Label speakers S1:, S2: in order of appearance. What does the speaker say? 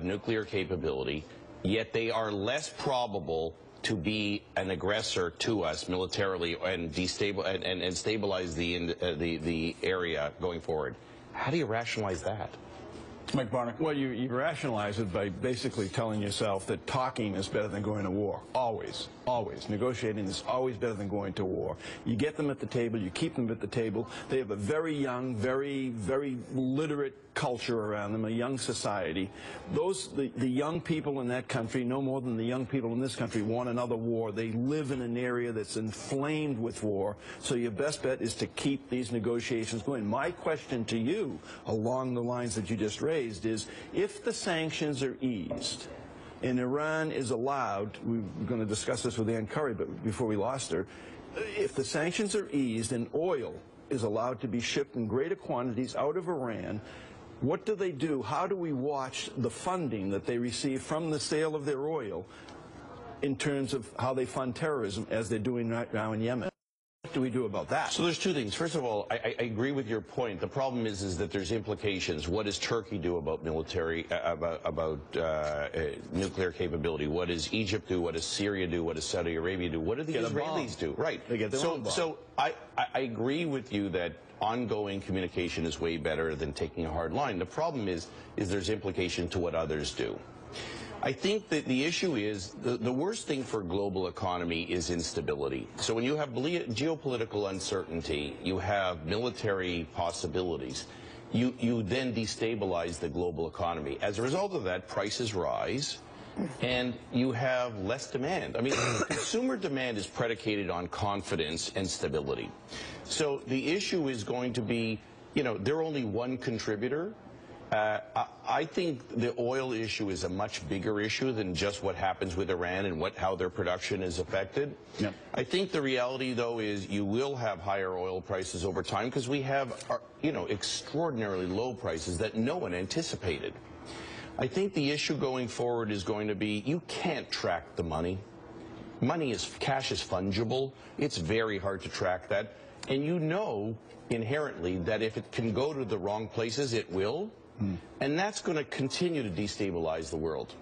S1: nuclear capability, yet they are less probable to be an aggressor to us militarily and stabilize the area going forward. How do you rationalize that?
S2: Mike Barnicle. Well, you rationalize it by basically telling yourself that talking is better than going to war. Always. Always. Negotiating is always better than going to war. You get them at the table, you keep them at the table. They have a very young, very literate culture around them, a young society. The young people in that country, no more than the young people in this country, want another war. They live in an area that's inflamed with war. So your best bet is to keep these negotiations going. My question to you, along the lines that you just raised, is if the sanctions are eased and Iran is allowed, we were going to discuss this with Ann Curry, but before we lost her, if the sanctions are eased and oil is allowed to be shipped in greater quantities out of Iran, what do they do? How do we watch the funding that they receive from the sale of their oil in terms of how they fund terrorism, as they're doing right now in Yemen? What do we do about that?
S1: So there's two things. First of all, I agree with your point. The problem is that there's implications. What does Turkey do about military, about nuclear capability? What does Egypt do? What does Syria do? What does Saudi Arabia do? What do the Israelis do? Right.
S2: They get their own bomb.
S1: So I agree with you that ongoing communication is way better than taking a hard line. The problem is there's implication to what others do. I think that the issue is the worst thing for a global economy is instability. So when you have geopolitical uncertainty, you have military possibilities, you then destabilize the global economy. As a result of that, prices rise, and you have less demand. I mean, consumer demand is predicated on confidence and stability. So the issue is going to be, they're only one contributor. I think the oil issue is a much bigger issue than just what happens with Iran and how their production is affected.
S2: Yep.
S1: I think the reality, though, is you will have higher oil prices over time because we have, extraordinarily low prices that no one anticipated. I think the issue going forward is going to be you can't track the money. Cash is fungible. It's very hard to track that. And you know inherently that if it can go to the wrong places, it will. And that's going to continue to destabilize the world.